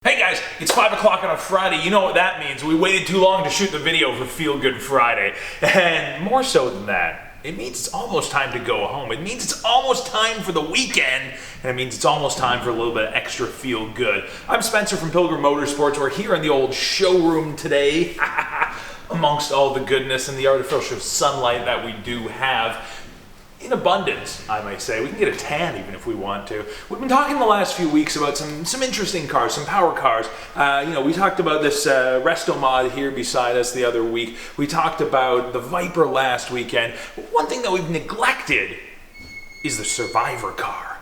Hey guys, it's 5 o'clock on a Friday. You know what that means. We waited too long to shoot the video for Feel Good Friday. And more so than that, it means it's almost time to go home. It means it's almost time for the weekend. And it means it's almost time for a little bit of extra feel good. I'm Spencer from Pilgrim Motorsports. We're here in the old showroom today. Amongst all the goodness and the artificial sunlight that we do have. In abundance, I might say. We can get a tan even if we want to. We've been talking the last few weeks about some interesting cars, some power cars. We talked about this Resto Mod here beside us the other week. We talked about the Viper last weekend. One thing that we've neglected is the Survivor car.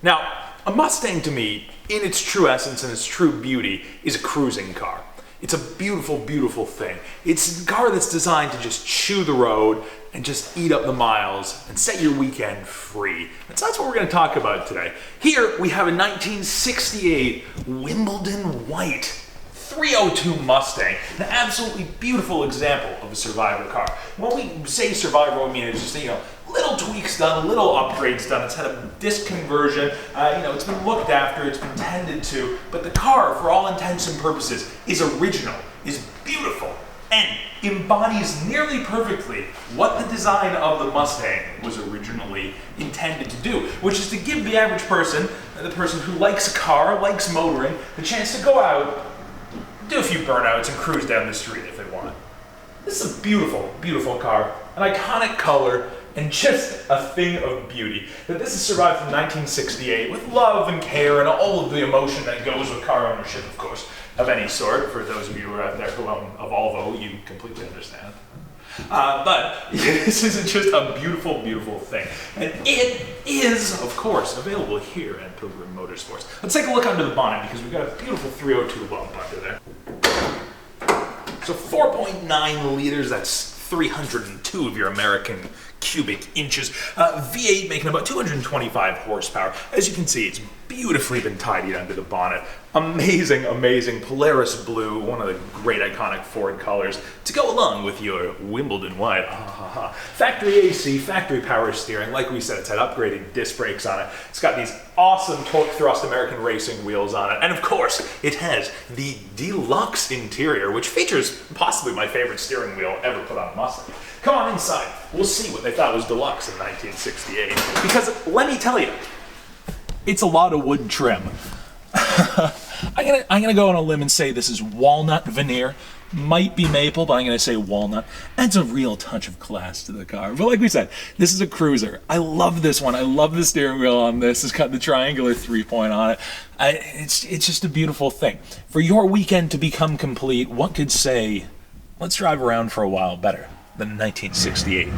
Now, a Mustang to me, in its true essence and its true beauty, is a cruising car. It's a beautiful, beautiful thing. It's a car that's designed to just chew the road and just eat up the miles and set your weekend free. And so that's what we're going to talk about today. Here we have a 1968 Wimbledon White 302 Mustang, an absolutely beautiful example of a Survivor car. When we say Survivor, I mean it's just, little tweaks done, little upgrades done. It's had a disc conversion, it's been looked after, it's been tended to, but the car, for all intents and purposes, is original, is beautiful, and embodies nearly perfectly what the design of the Mustang was originally intended to do, which is to give the average person, the person who likes a car, likes motoring, the chance to go out, do a few burnouts, and cruise down the street if they want. This is a beautiful, beautiful car, an iconic color, and just a thing of beauty. That this has survived from 1968 with love and care and all of the emotion that goes with car ownership, of course, of any sort. For those of you who are out there who own a Volvo, you completely understand. But this is just a beautiful, beautiful thing. And it is, of course, available here at Pilgrim Motorsports. Let's take a look under the bonnet because we've got a beautiful 302 bump under there. So 4.9 liters, that's 302 of your American cubic inches. V8 making about 225 horsepower. As you can see, it's beautifully been tidied under the bonnet. Amazing, amazing Polaris blue, one of the great iconic Ford colors, to go along with your Wimbledon White. Factory AC, factory power steering. Like we said, it's had upgraded disc brakes on it. It's got these awesome torque thrust American racing wheels on it. And of course, it has the deluxe interior, which features possibly my favorite steering wheel ever put on a Mustang. Come on inside. We'll see what they thought was deluxe in 1968. Because let me tell you, it's a lot of wood trim. I'm gonna go on a limb and say this is walnut veneer. Might be maple, but I'm gonna say walnut. Adds a real touch of class to the car. But like we said, this is a cruiser. I love this one. I love the steering wheel on this. It's got the triangular 3-point on it. It's just a beautiful thing. For your weekend to become complete, one could say, let's drive around for a while better than 1968.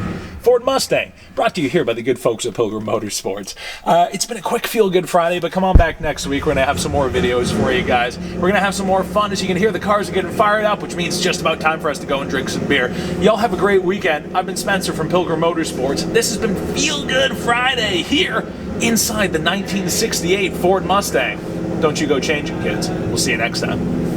Ford Mustang, brought to you here by the good folks at Pilgrim Motorsports. It's been a quick feel-good Friday, but come on back next week. We're going to have some more videos for you guys. We're going to have some more fun. As you can hear, the cars are getting fired up, which means it's just about time for us to go and drink some beer. Y'all have a great weekend. I've been Spencer from Pilgrim Motorsports. This has been Feel Good Friday here inside the 1968 Ford Mustang. Don't you go changing, kids. We'll see you next time.